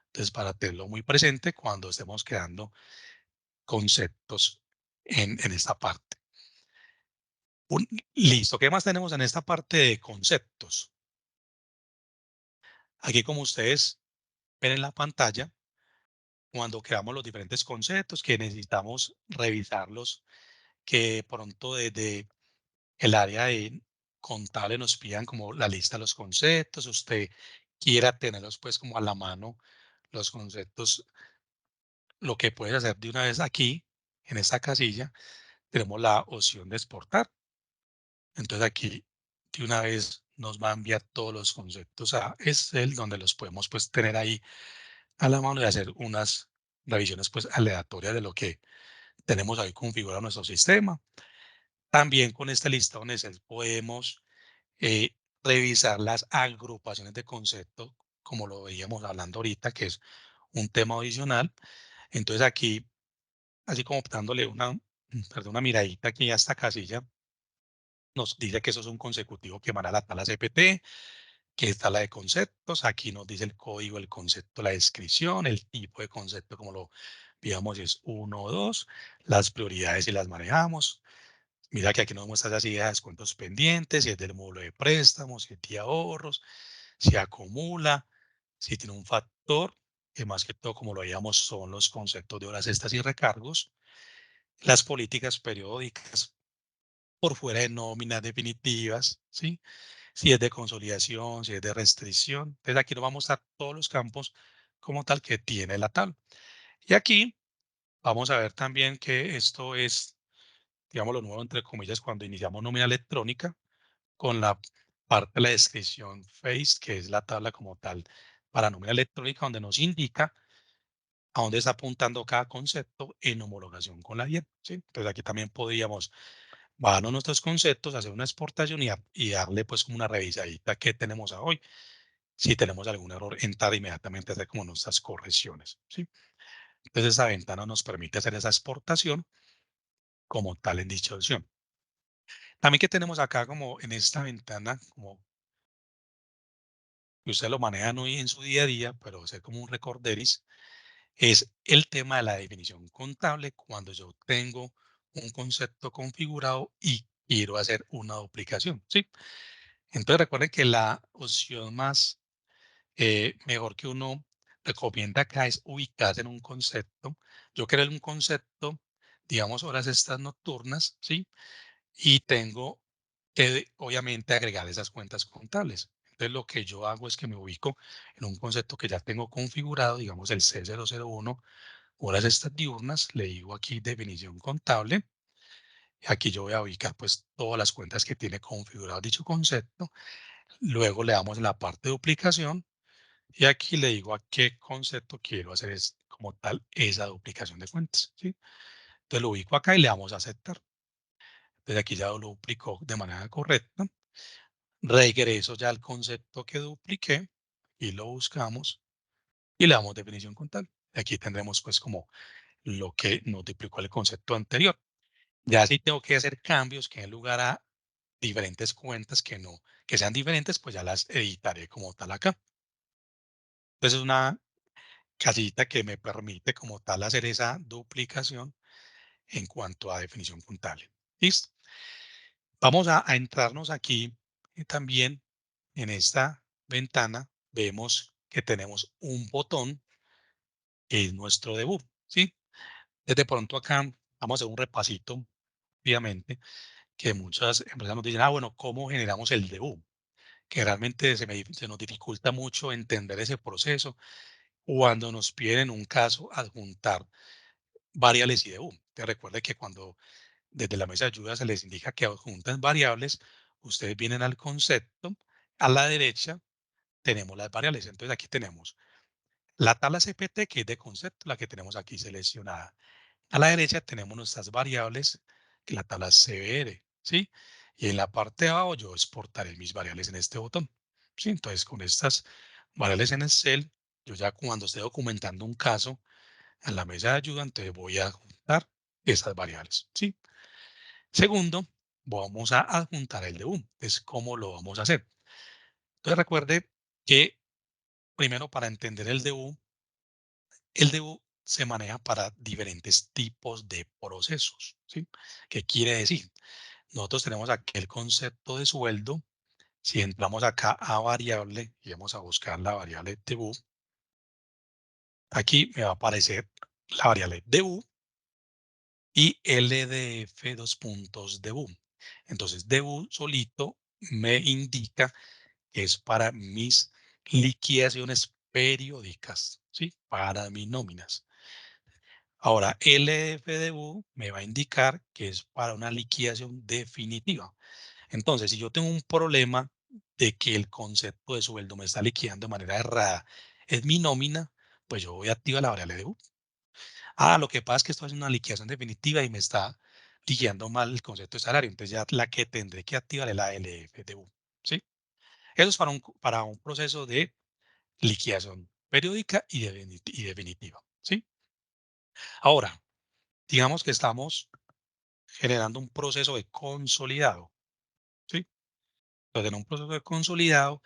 Entonces, para tenerlo muy presente cuando estemos creando conceptos en esta parte. Listo, ¿qué más tenemos en esta parte de conceptos? Aquí, como ustedes ven en la pantalla, cuando creamos los diferentes conceptos que necesitamos revisarlos, que pronto desde el área de contable nos pidan como la lista de los conceptos, usted quiera tenerlos pues como a la mano los conceptos, lo que puedes hacer de una vez aquí, en esta casilla, tenemos la opción de exportar. Entonces aquí de una vez nos va a enviar todos los conceptos a Excel, donde los podemos pues tener ahí a la mano y hacer unas revisiones pues aleatorias de lo que tenemos ahí configurado nuestro sistema. También con este listado en Excel podemos eh, revisar las agrupaciones de conceptos, como lo veíamos hablando ahorita, que es un tema adicional. Entonces aquí, así como dándole perdón, una miradita aquí a esta casilla, nos dice que eso es un consecutivo que emana la tabla CPT, que está la de conceptos. Aquí nos dice el código, el concepto, la descripción, el tipo de concepto, como lo veíamos, es uno o 2, las prioridades si las manejamos. Mira que aquí nos muestra así de descuentos pendientes, si es del módulo de préstamos, si es de ahorros, si acumula, si tiene un factor, que más que todo, como lo veíamos, son los conceptos de horas extras y recargos, las políticas periódicas por fuera de nóminas definitivas, ¿sí? Si es de consolidación, si es de restricción. Entonces aquí nos vamos a mostrar todos los campos como tal que tiene la tabla. Y aquí vamos a ver también que esto es, digamos, lo nuevo, entre comillas, cuando iniciamos nómina electrónica con la parte de la descripción FACE, que es la tabla como tal para nómina electrónica, donde nos indica a dónde está apuntando cada concepto en homologación con la DIEP, ¿sí? Entonces aquí también podríamos bajarnos nuestros conceptos, hacer una exportación y darle pues como una revisadita que tenemos a hoy. Si tenemos algún error, entrar inmediatamente a hacer como nuestras correcciones, ¿sí? Entonces esa ventana nos permite hacer esa exportación como tal en dicha opción. También que tenemos acá como en esta ventana, como que ustedes lo manejan hoy en su día a día, pero ser como un recorderis, es el tema de la definición contable cuando yo tengo un concepto configurado y quiero hacer una duplicación, ¿sí? Entonces recuerden que la opción más mejor que uno recomienda acá es ubicarse en un concepto. Yo creo un concepto, digamos, horas estas nocturnas, ¿sí? Y tengo que, obviamente, agregar esas cuentas contables. Entonces, lo que yo hago es que me ubico en un concepto que ya tengo configurado, digamos, el C001, horas estas diurnas, le digo aquí definición contable. Aquí yo voy a ubicar pues todas las cuentas que tiene configurado dicho concepto. Luego le damos en la parte de duplicación y aquí le digo a qué concepto quiero hacer es como tal esa duplicación de cuentas, ¿sí? Entonces lo ubico acá y le damos a aceptar. Entonces aquí ya lo duplico de manera correcta. Regreso ya al concepto que dupliqué y lo buscamos y le damos definición contable. Aquí tendremos pues como lo que nos duplicó el concepto anterior. Ya si tengo que hacer cambios que en lugar a diferentes cuentas que sean diferentes, pues ya las editaré como tal acá. Entonces es una casita que me permite como tal hacer esa duplicación en cuanto a definición contable. ¿Listo? Vamos a entrarnos aquí también en esta ventana. Vemos que tenemos un botón que es nuestro debut, ¿sí? Desde pronto acá vamos a hacer un repasito, obviamente, que muchas empresas nos dicen, bueno, ¿cómo generamos el debut? Que realmente se nos dificulta mucho entender ese proceso cuando nos piden en un caso adjuntar variables y debut. Te recuerde que cuando desde la mesa de ayuda se les indica que adjuntan variables, ustedes vienen al concepto, a la derecha tenemos las variables. Entonces aquí tenemos la tabla CPT, que es de concepto, la que tenemos aquí seleccionada. A la derecha tenemos nuestras variables, que la tabla CBR, ¿sí? Y en la parte de abajo yo exportaré mis variables en este botón, ¿sí? Entonces con estas variables en Excel, yo ya cuando esté documentando un caso en la mesa de ayuda, entonces voy a adjuntar esas variables, ¿sí? Segundo, vamos a adjuntar el debug. Es cómo lo vamos a hacer. Entonces recuerde que primero para entender el debug se maneja para diferentes tipos de procesos, ¿sí? ¿Qué quiere decir? Nosotros tenemos aquí el concepto de sueldo. Si entramos acá a variable y vamos a buscar la variable debug, aquí me va a aparecer la variable debug y LDF dos puntos debug. Entonces, debug solito me indica que es para mis liquidaciones periódicas, ¿sí? Para mis nóminas. Ahora, LFDU me va a indicar que es para una liquidación definitiva. Entonces, si yo tengo un problema de que el concepto de sueldo me está liquidando de manera errada es mi nómina, pues yo voy a activar la variable DU. Lo que pasa es que esto es una liquidación definitiva y me está liquidando mal el concepto de salario. Entonces ya la que tendré que activar es la LFDU. ¿Sí? Eso es para un proceso de liquidación periódica y definitiva. ¿Sí? Ahora, digamos que estamos generando un proceso de consolidado, ¿sí? Entonces, en un proceso de consolidado,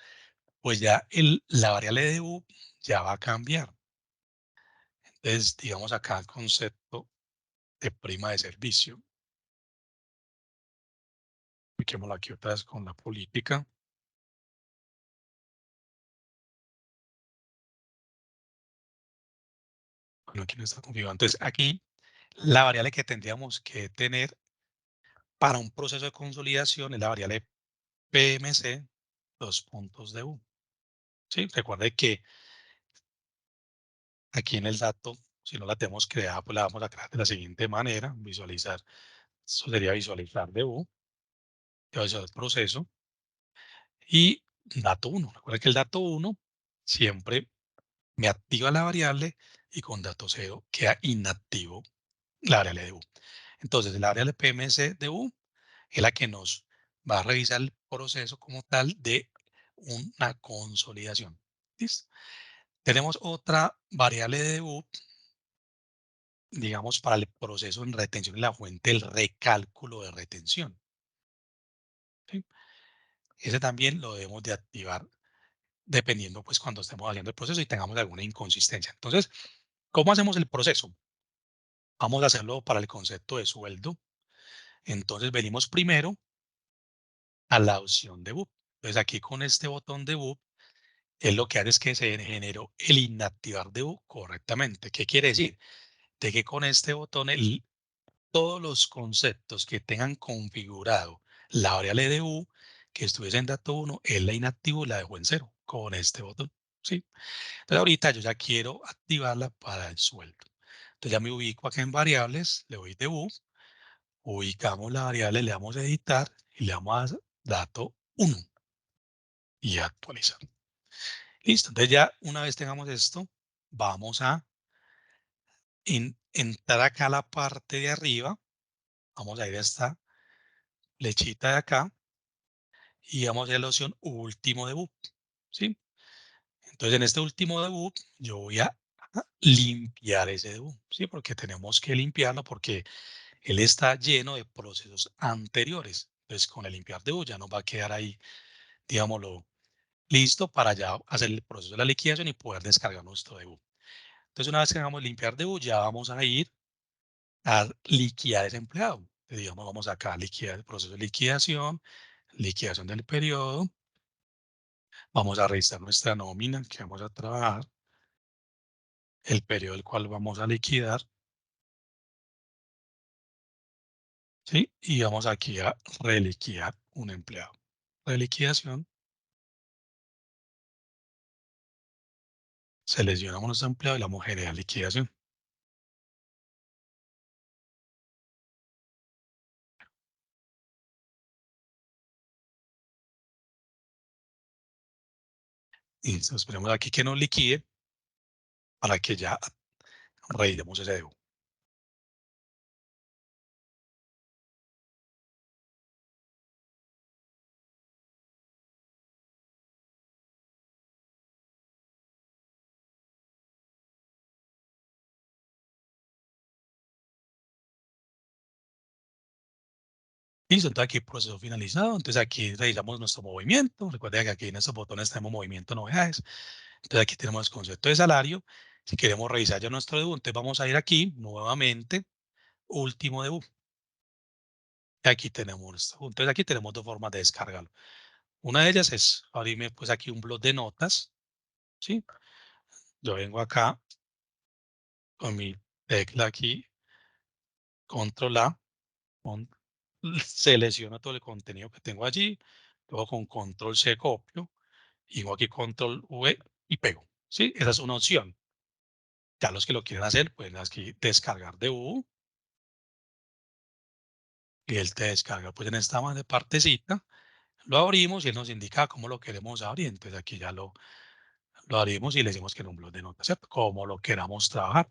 pues ya la variable de U ya va a cambiar. Entonces, digamos acá el concepto de prima de servicio. Apliquémoslo aquí otra vez con la política. Bueno, aquí no está configurado. Entonces, aquí la variable que tendríamos que tener para un proceso de consolidación es la variable PMC, dos puntos de U. ¿Sí? Recuerde que aquí en el dato, si no la tenemos creada, pues la vamos a crear de la siguiente manera, visualizar. Eso sería visualizar de U, visualizar el proceso y dato uno. Recuerda que el dato uno siempre me activa la variable y con dato cero queda inactivo la variable de U. Entonces, la variable PMC de U es la que nos va a revisar el proceso como tal de una consolidación. ¿Listo? Tenemos otra variable de U, digamos, para el proceso en retención y la fuente del recálculo de retención. ¿Sí? Ese también lo debemos de activar dependiendo pues cuando estemos haciendo el proceso y tengamos alguna inconsistencia. Entonces, ¿cómo hacemos el proceso? Vamos a hacerlo para el concepto de sueldo. Entonces venimos primero a la opción de BUP. Entonces aquí con este botón de BUP, es lo que hace es que se generó el inactivar de BUP correctamente. ¿Qué quiere decir? De que con este botón todos los conceptos que tengan configurado la variable de U que estuviese en dato 1, él la inactivo y la dejó en cero con este botón. ¿Sí? Entonces ahorita yo ya quiero activarla para el sueldo. Entonces ya me ubico acá en variables, le doy debug, ubicamos la variable, le damos a editar y le damos a dato 1 y actualizar. Listo. Entonces ya una vez tengamos esto, vamos a entrar acá a la parte de arriba. Vamos a ir a esta flechita de acá y vamos a ir a la opción último debug. ¿Sí? Entonces en este último debug yo voy a limpiar ese debug. ¿Sí? Porque tenemos que limpiarlo porque él está lleno de procesos anteriores. Entonces, con el limpiar de U ya nos va a quedar ahí, digámoslo, listo para ya hacer el proceso de la liquidación y poder descargar nuestro DU. Entonces, una vez que hagamos limpiar de U, ya vamos a ir a liquidar ese empleado. Entonces, digamos, vamos acá a liquidar el proceso de liquidación del periodo. Vamos a revisar nuestra nómina que vamos a trabajar. el periodo el cual vamos a liquidar, ¿sí? Y vamos aquí a reliquidar un empleado. Reliquidación, seleccionamos nuestro empleado y la vamos a generar liquidación. Y esperemos aquí que nos liquide para que ya revisemos ese debo. Listo, entonces aquí proceso finalizado. Entonces aquí revisamos nuestro movimiento. Recuerda que aquí en estos botones tenemos movimiento novedades. Entonces aquí tenemos el concepto de salario. Si queremos revisar ya nuestro debut, entonces vamos a ir aquí nuevamente, último debut. Y aquí tenemos nuestro. Entonces aquí tenemos dos formas de descargarlo. Una de ellas es abrirme pues aquí un blog de notas, ¿sí? Yo vengo acá con mi tecla aquí, control A, con- selecciono todo el contenido que tengo allí, luego con control C copio, y hago aquí control V y pego, ¿sí? Esa es una opción. Ya los que lo quieren hacer pueden aquí descargar de U y él te descarga pues en esta partecita, lo abrimos y él nos indica cómo lo queremos abrir. Entonces aquí ya lo abrimos y le decimos que en un blog de notas, ¿cierto? Como lo queramos trabajar,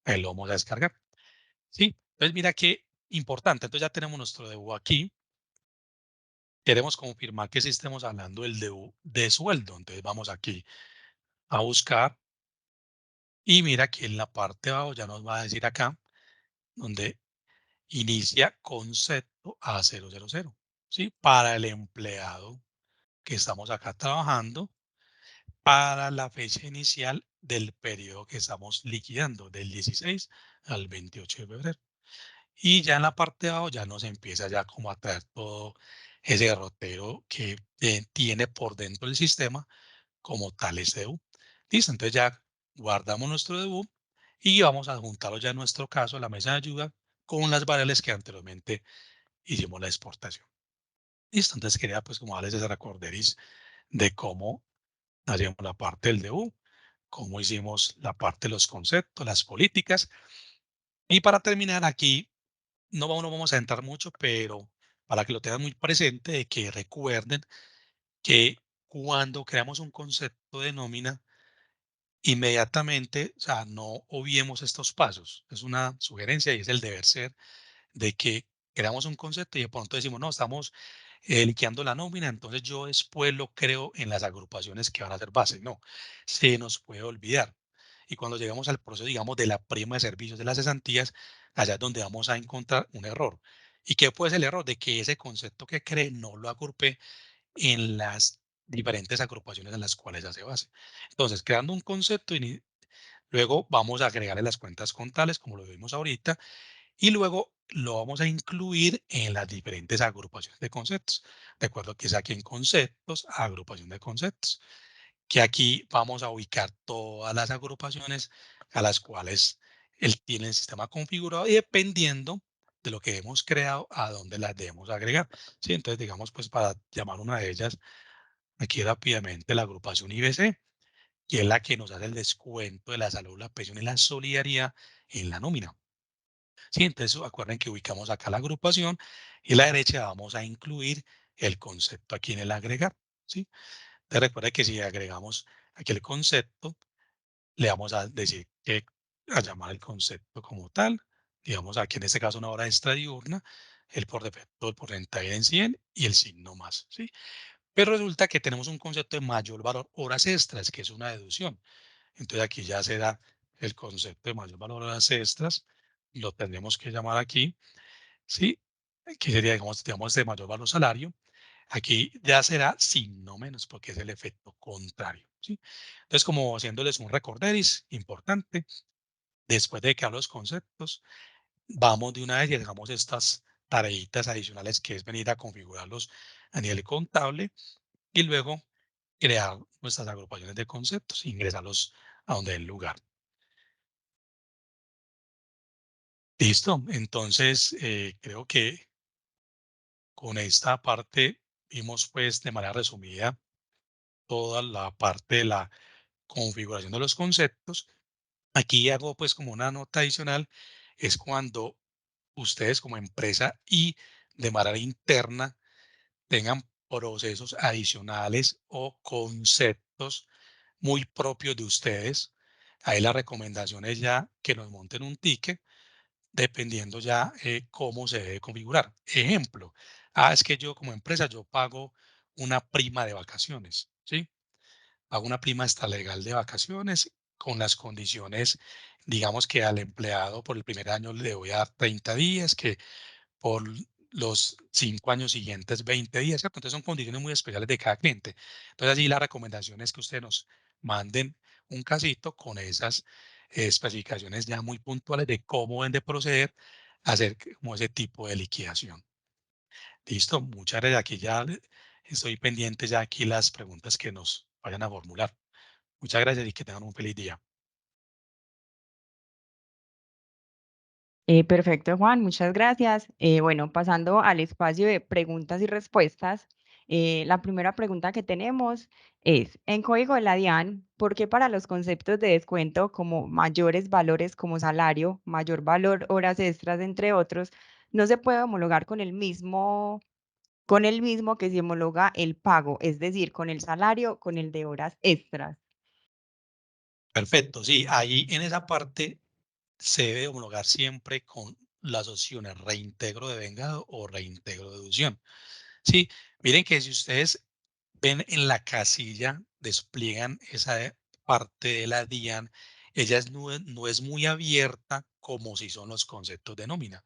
ahí lo vamos a descargar. Sí, entonces mira qué importante. Entonces ya tenemos nuestro debut aquí. Queremos confirmar que sí estemos hablando del debut de sueldo. Entonces vamos aquí a buscar y mira que en la parte de abajo ya nos va a decir acá donde inicia concepto A000, ¿sí? Para el empleado que estamos acá trabajando para la fecha inicial del periodo que estamos liquidando, del 16 al 28 de febrero. Y ya en la parte de abajo ya nos empieza ya como a traer todo ese derrotero que tiene por dentro del sistema como tal este debut. Listo, entonces ya guardamos nuestro debut y vamos a juntarlo ya en nuestro caso a la mesa de ayuda con las variables que anteriormente hicimos la exportación. Listo, entonces quería pues como darles ese recorderis de cómo hacíamos la parte del debut, cómo hicimos la parte de los conceptos, las políticas. Y para terminar aquí, no vamos a entrar mucho, pero para que lo tengan muy presente, de que recuerden que cuando creamos un concepto de nómina, inmediatamente, o sea, no obviemos estos pasos. Es una sugerencia y es el deber ser de que creamos un concepto y de pronto decimos, no, estamos liquidando la nómina, entonces yo después lo creo en las agrupaciones que van a ser base. No, se nos puede olvidar. Y cuando llegamos al proceso, digamos, de la prima de servicios de las cesantías, allá es donde vamos a encontrar un error. ¿Y qué puede ser el error? De que ese concepto que cree no lo agrupe en las diferentes agrupaciones en las cuales hace base. Entonces, creando un concepto y luego vamos a agregarle las cuentas contables, como lo vimos ahorita, y luego lo vamos a incluir en las diferentes agrupaciones de conceptos. Recuerdo que es aquí en conceptos, agrupación de conceptos, que aquí vamos a ubicar todas las agrupaciones a las cuales él tiene el sistema configurado y dependiendo de lo que hemos creado, a dónde las debemos agregar. Sí, entonces, digamos, pues para llamar una de ellas, aquí rápidamente la agrupación IBC, que es la que nos hace el descuento de la salud, la pensión y la solidaridad en la nómina. Sí, entonces acuerden que ubicamos acá la agrupación y a la derecha vamos a incluir el concepto aquí en el agregar. ¿Sí? Entonces recuerda que si agregamos aquí el concepto, le vamos a decir que a llamar el concepto como tal. Digamos aquí en este caso una hora extra diurna, el por defecto, el porcentaje en 100 y el signo más. ¿Sí? Pero resulta que tenemos un concepto de mayor valor horas extras, que es una deducción. Entonces aquí ya se da el concepto de mayor valor horas extras. Lo tendremos que llamar aquí. ¿Sí? Que sería, digamos, de mayor valor salario. Aquí ya será sin no menos, porque es el efecto contrario. ¿Sí? Entonces, como haciéndoles un recorderis importante, después de que hablo los conceptos, vamos de una vez y dejamos estas tareitas adicionales que es venir a configurarlos a nivel contable y luego crear nuestras agrupaciones de conceptos, ingresarlos a donde el lugar. Listo. Entonces, creo que con esta parte vimos pues de manera resumida toda la parte de la configuración de los conceptos. Aquí hago pues como una nota adicional, es cuando ustedes como empresa y de manera interna tengan procesos adicionales o conceptos muy propios de ustedes. Ahí la recomendación es ya que nos monten un ticket dependiendo ya cómo se debe configurar. Ejemplo, es que yo como empresa yo pago una prima de vacaciones, ¿sí? Pago una prima extra legal de vacaciones con las condiciones, digamos que al empleado por el primer año le voy a dar 30 días, que por los 5 años siguientes 20 días, ¿cierto? Entonces son condiciones muy especiales de cada cliente. Entonces allí la recomendación es que ustedes nos manden un casito con esas especificaciones ya muy puntuales de cómo deben de proceder a hacer como ese tipo de liquidación. Listo, muchas gracias. Aquí ya estoy pendiente ya aquí las preguntas que nos vayan a formular. Muchas gracias y que tengan un feliz día. Perfecto, Juan, muchas gracias. Bueno, pasando al espacio de preguntas y respuestas, la primera pregunta que tenemos es, en código de la DIAN, ¿por qué para los conceptos de descuento como mayores valores como salario, mayor valor, horas extras, entre otros, no se puede homologar con el mismo que se homologa el pago, es decir, con el salario, con el de horas extras? Perfecto, sí, ahí en esa parte se debe homologar siempre con las opciones reintegro de vengado o reintegro de deducción. Sí, miren que si ustedes ven en la casilla, despliegan esa parte de la DIAN, ella no es muy abierta como si son los conceptos de nómina.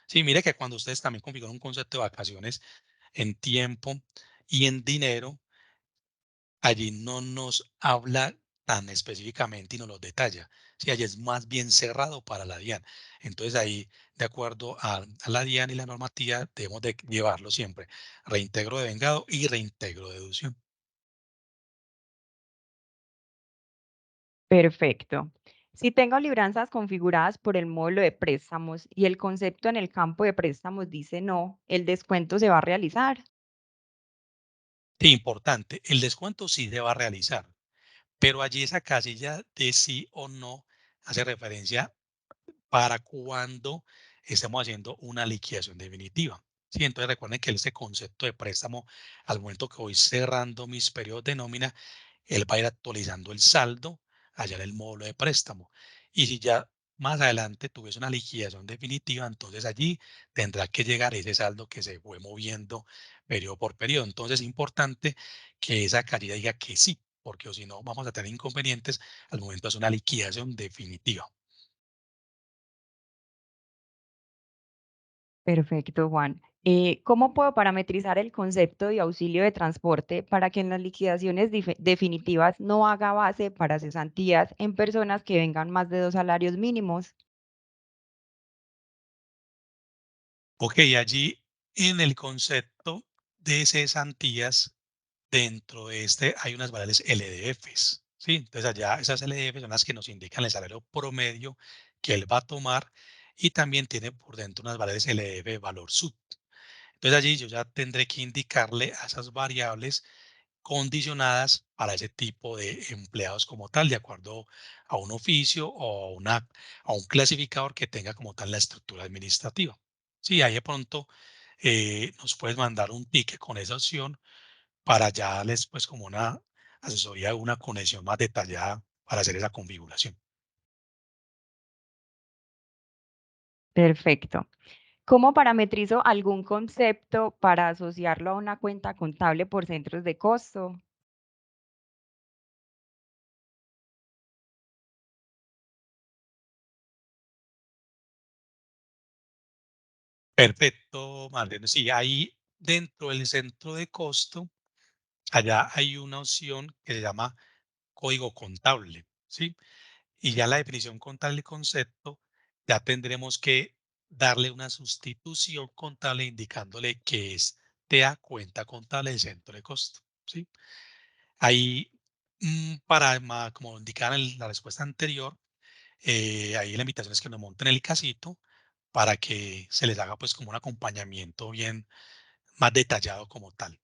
Sí, mire que cuando ustedes también configuran un concepto de vacaciones en tiempo y en dinero, allí no nos habla tan específicamente y nos lo detalla. Sí, allí es más bien cerrado para la DIAN. Entonces ahí, de acuerdo a la DIAN y la normativa, debemos de llevarlo siempre. Reintegro de vengado y reintegro de deducción. Perfecto. Si tengo libranzas configuradas por el módulo de préstamos y el concepto en el campo de préstamos dice no, ¿el descuento se va a realizar? Sí, importante, el descuento sí se va a realizar, pero allí esa casilla de sí o no hace referencia para cuando estemos haciendo una liquidación definitiva. Sí, entonces recuerden que ese concepto de préstamo, al momento que voy cerrando mis periodos de nómina, él va a ir actualizando el saldo allá en el módulo de préstamo. Y si ya más adelante tuviese una liquidación definitiva, entonces allí tendrá que llegar ese saldo que se fue moviendo periodo por periodo. Entonces es importante que esa calidad diga que sí, porque o si no vamos a tener inconvenientes al momento de hacer una liquidación definitiva. Perfecto, Juan. ¿Cómo puedo parametrizar el concepto de auxilio de transporte para que en las liquidaciones definitivas no haga base para cesantías en personas que vengan más de 2 salarios mínimos? Ok, allí en el concepto de cesantías, dentro de este hay unas variables LDFs, ¿sí? Entonces allá esas LDFs son las que nos indican el salario promedio que él va a tomar y también tiene por dentro unas variables LDF valor sub. Entonces allí yo ya tendré que indicarle a esas variables condicionadas para ese tipo de empleados como tal, de acuerdo a un oficio o a un clasificador que tenga como tal la estructura administrativa. Sí, ahí de pronto nos puedes mandar un ticket con esa opción para ya darles pues como una asesoría, una conexión más detallada para hacer esa configuración. Perfecto. ¿Cómo parametrizo algún concepto para asociarlo a una cuenta contable por centros de costo? Perfecto, Marlene. Sí, ahí dentro del centro de costo, allá hay una opción que se llama código contable, ¿sí? Y ya la definición contable y concepto, ya tendremos que darle una sustitución contable indicándole que es TEA, cuenta contable del centro de costo, ¿sí? Ahí, para, como indicaba en la respuesta anterior, ahí la invitación es que nos monten el casito para que se les haga pues como un acompañamiento bien más detallado como tal.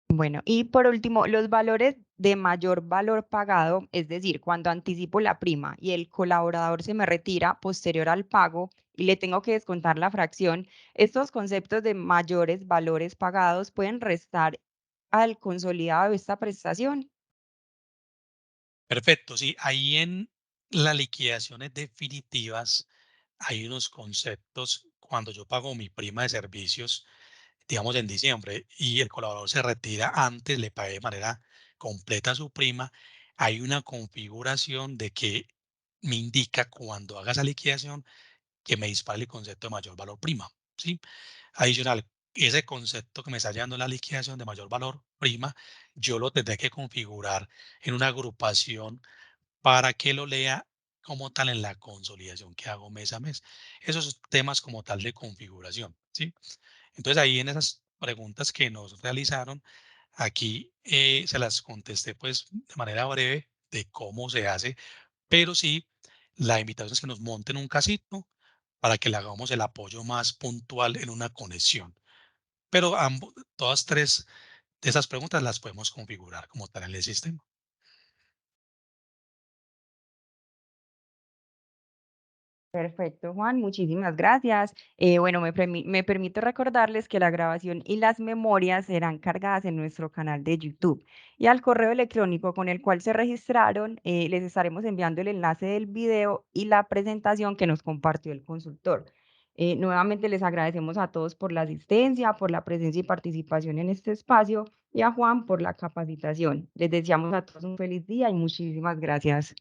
Bueno, y por último, los valores de mayor valor pagado, es decir, cuando anticipo la prima y el colaborador se me retira posterior al pago y le tengo que descontar la fracción, estos conceptos de mayores valores pagados pueden restar al consolidado de esta prestación. Perfecto, sí, ahí en las liquidaciones definitivas hay unos conceptos cuando yo pago mi prima de servicios, digamos en diciembre, y el colaborador se retira antes, le pagué de manera completa su prima, hay una configuración de que me indica cuando haga esa liquidación que me dispare el concepto de mayor valor prima, ¿sí? Adicional, ese concepto que me está llegando en la liquidación de mayor valor prima, yo lo tendré que configurar en una agrupación para que lo lea como tal en la consolidación que hago mes a mes. Esos temas como tal de configuración, ¿sí? Entonces ahí en esas preguntas que nos realizaron, aquí se las contesté pues de manera breve de cómo se hace, pero sí, la invitación es que nos monten un casito para que le hagamos el apoyo más puntual en una conexión. Pero todas tres de esas preguntas las podemos configurar como tal en el sistema. Perfecto, Juan, muchísimas gracias. Bueno, me permito recordarles que la grabación y las memorias serán cargadas en nuestro canal de YouTube y al correo electrónico con el cual se registraron, les estaremos enviando el enlace del video y la presentación que nos compartió el consultor. Nuevamente les agradecemos a todos por la asistencia, por la presencia y participación en este espacio y a Juan por la capacitación. Les deseamos a todos un feliz día y muchísimas gracias.